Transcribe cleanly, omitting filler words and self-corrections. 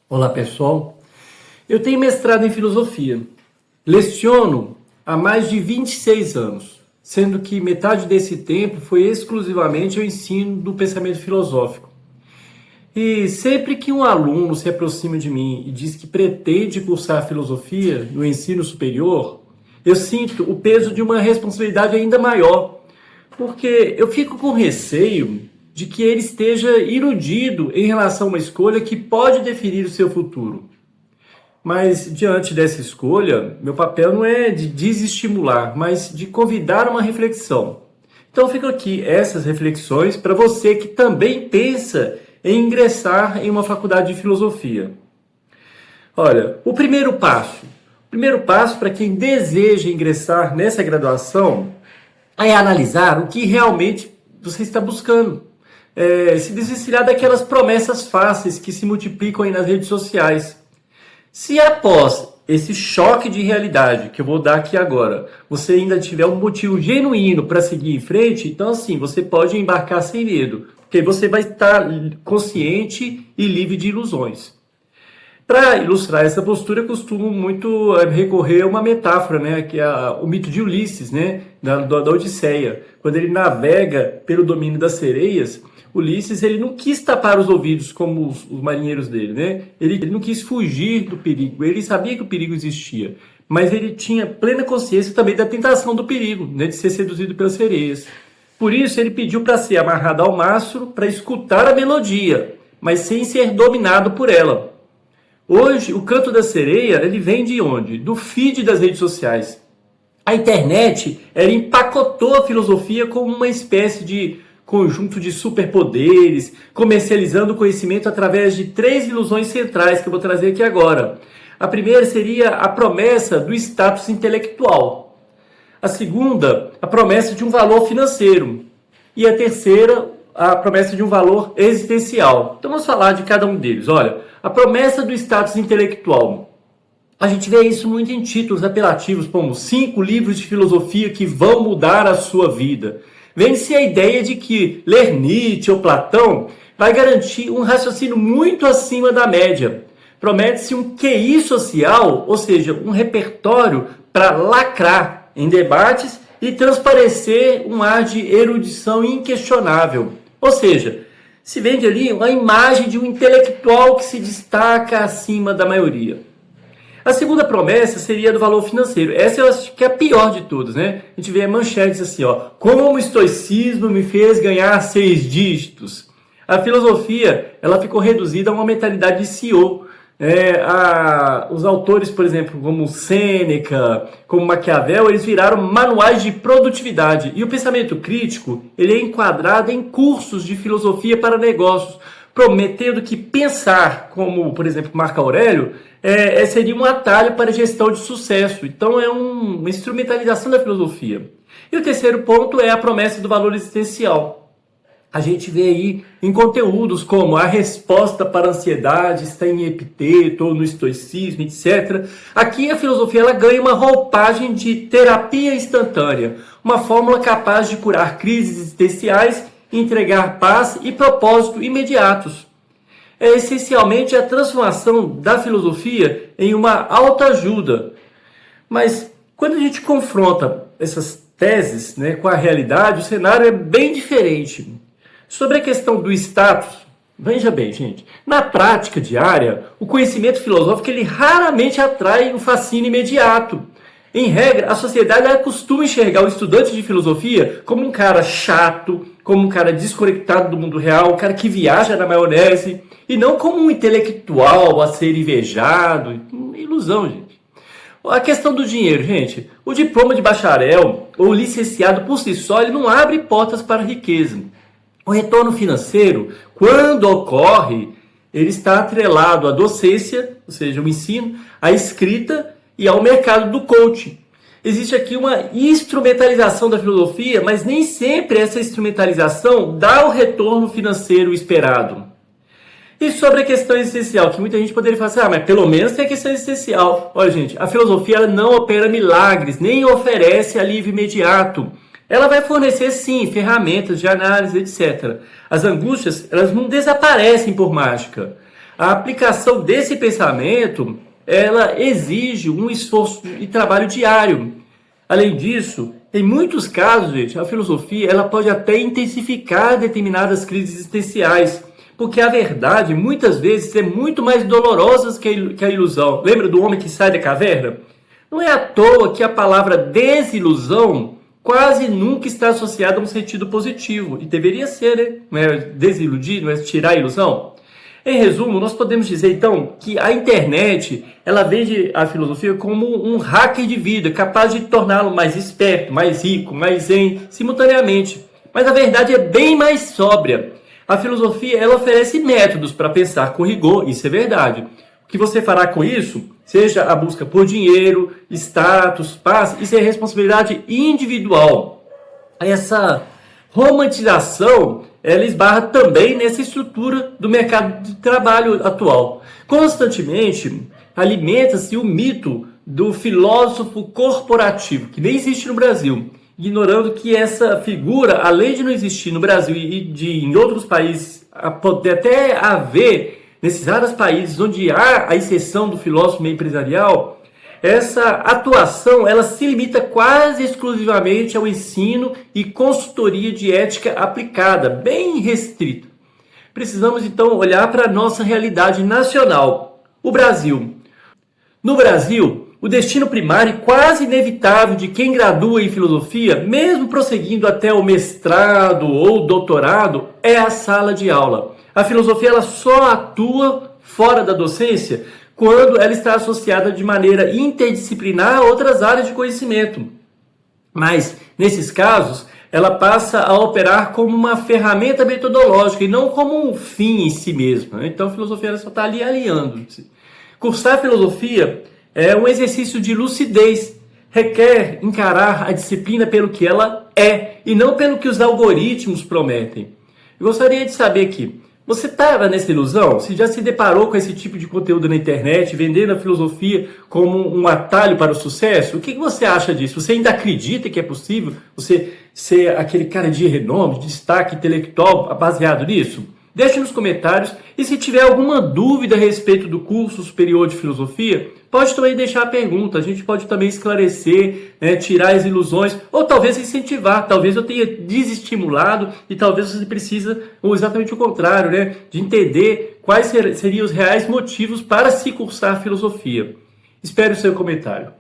Olá pessoal, eu tenho mestrado em filosofia. Leciono há mais de 26 anos, sendo que metade desse tempo foi exclusivamente o ensino do pensamento filosófico. E sempre que um aluno se aproxima de mim e diz que pretende cursar filosofia no ensino superior, eu sinto o peso de uma responsabilidade ainda maior, porque eu fico com receio de que ele esteja iludido em relação a uma escolha que pode definir o seu futuro. Mas, diante dessa escolha, meu papel não é de desestimular, mas de convidar a uma reflexão. Então, ficam aqui essas reflexões para você que também pensa em ingressar em uma faculdade de filosofia. Olha, o primeiro passo para quem deseja ingressar nessa graduação é analisar o que realmente você está buscando. Se desvencilhar daquelas promessas fáceis que se multiplicam aí nas redes sociais. Se após esse choque de realidade que eu vou dar aqui agora, você ainda tiver um motivo genuíno para seguir em frente, então assim, você pode embarcar sem medo, porque você vai estar consciente e livre de ilusões. Para ilustrar essa postura, eu costumo muito recorrer a uma metáfora, né, que é o mito de Ulisses, né, da Odisseia. Quando ele navega pelo domínio das sereias, Ulisses ele não quis tapar os ouvidos como os marinheiros dele, né? Ele não quis fugir do perigo, ele sabia que o perigo existia, mas ele tinha plena consciência também da tentação do perigo, né, de ser seduzido pelas sereias. Por isso ele pediu para ser amarrado ao mastro para escutar a melodia, mas sem ser dominado por ela. Hoje, o canto da sereia, ele vem de onde? Do feed das redes sociais. A internet, ela empacotou a filosofia como uma espécie de conjunto de superpoderes, comercializando o conhecimento através de 3 ilusões centrais que eu vou trazer aqui agora. A primeira seria a promessa do status intelectual. A segunda, a promessa de um valor financeiro. E a terceira, a promessa de um valor existencial. Então vamos falar de cada um deles. Olha, a promessa do status intelectual. A gente vê isso muito em títulos apelativos, como 5 livros de filosofia que vão mudar a sua vida. Vende-se a ideia de que ler Nietzsche ou Platão vai garantir um raciocínio muito acima da média. Promete-se um QI social, ou seja, um repertório para lacrar em debates e transparecer um ar de erudição inquestionável. Ou seja, se vende ali uma imagem de um intelectual que se destaca acima da maioria. A segunda promessa seria do valor financeiro. Essa eu acho que é a pior de todas, né? A gente vê manchetes assim, ó. Como o estoicismo me fez ganhar 6 dígitos. A filosofia, ela ficou reduzida a uma mentalidade de CEO. Os autores, por exemplo, como Sêneca, como Maquiavel, eles viraram manuais de produtividade. E o pensamento crítico, ele é enquadrado em cursos de filosofia para negócios, prometendo que pensar, como, por exemplo, Marco Aurélio, seria um atalho para a gestão de sucesso. Então é uma instrumentalização da filosofia. E o terceiro ponto é a promessa do valor existencial. A gente vê aí em conteúdos como a resposta para a ansiedade está em Epiteto ou no estoicismo, etc. Aqui a filosofia ela ganha uma roupagem de terapia instantânea, uma fórmula capaz de curar crises existenciais e entregar paz e propósito imediatos. É essencialmente a transformação da filosofia em uma autoajuda. Mas quando a gente confronta essas teses, né, com a realidade, o cenário é bem diferente. Sobre a questão do status, veja bem, gente, na prática diária, o conhecimento filosófico ele raramente atrai um fascínio imediato. Em regra, a sociedade ela costuma enxergar o estudante de filosofia como um cara chato, como um cara desconectado do mundo real, um cara que viaja na maionese, e não como um intelectual a ser invejado. Ilusão, gente. A questão do dinheiro, gente. O diploma de bacharel ou licenciado por si só, ele não abre portas para a riqueza. O retorno financeiro, quando ocorre, ele está atrelado à docência, ou seja, o ensino, à escrita e ao mercado do coaching. Existe aqui uma instrumentalização da filosofia, mas nem sempre essa instrumentalização dá o retorno financeiro esperado. E sobre a questão existencial, que muita gente poderia falar assim, mas pelo menos tem a questão existencial. Olha, gente, a filosofia ela não opera milagres, nem oferece alívio imediato. Ela vai fornecer, sim, ferramentas de análise, etc. As angústias, elas não desaparecem por mágica. A aplicação desse pensamento, ela exige um esforço e trabalho diário. Além disso, em muitos casos, gente, a filosofia ela pode até intensificar determinadas crises existenciais, porque a verdade, muitas vezes, é muito mais dolorosa que a ilusão. Lembra do homem que sai da caverna? Não é à toa que a palavra desilusão quase nunca está associada a um sentido positivo. E deveria ser, né? Não é desiludir, não é tirar a ilusão. Em resumo, nós podemos dizer, então, que a internet, ela vende a filosofia como um hacker de vida, capaz de torná-lo mais esperto, mais rico, mais zen, simultaneamente. Mas a verdade é bem mais sóbria. A filosofia, ela oferece métodos para pensar com rigor, isso é verdade. O que você fará com isso, seja a busca por dinheiro, status, paz, isso é responsabilidade individual. Essa romantização, ela esbarra também nessa estrutura do mercado de trabalho atual. Constantemente alimenta-se o mito do filósofo corporativo, que nem existe no Brasil, ignorando que essa figura, além de não existir no Brasil e em outros países, pode até haver nesses raros países onde há a exceção do filósofo meio empresarial, essa atuação ela se limita quase exclusivamente ao ensino e consultoria de ética aplicada, bem restrita. Precisamos então olhar para a nossa realidade nacional, o Brasil. No Brasil, o destino primário e quase inevitável de quem gradua em filosofia, mesmo prosseguindo até o mestrado ou doutorado, é a sala de aula. A filosofia ela só atua fora da docência quando ela está associada de maneira interdisciplinar a outras áreas de conhecimento. Mas, nesses casos, ela passa a operar como uma ferramenta metodológica e não como um fim em si mesma. Então, a filosofia ela só está ali aliando-se. Cursar filosofia é um exercício de lucidez, requer encarar a disciplina pelo que ela é e não pelo que os algoritmos prometem. Eu gostaria de saber aqui, você estava nessa ilusão? Você já se deparou com esse tipo de conteúdo na internet, vendendo a filosofia como um atalho para o sucesso? O que você acha disso? Você ainda acredita que é possível você ser aquele cara de renome, de destaque intelectual baseado nisso? Deixe nos comentários e se tiver alguma dúvida a respeito do curso superior de filosofia, pode também deixar a pergunta, a gente pode também esclarecer, tirar as ilusões, ou talvez incentivar, talvez eu tenha desestimulado e talvez você precisa, ou exatamente o contrário, de entender quais seriam os reais motivos para se cursar filosofia. Espero o seu comentário.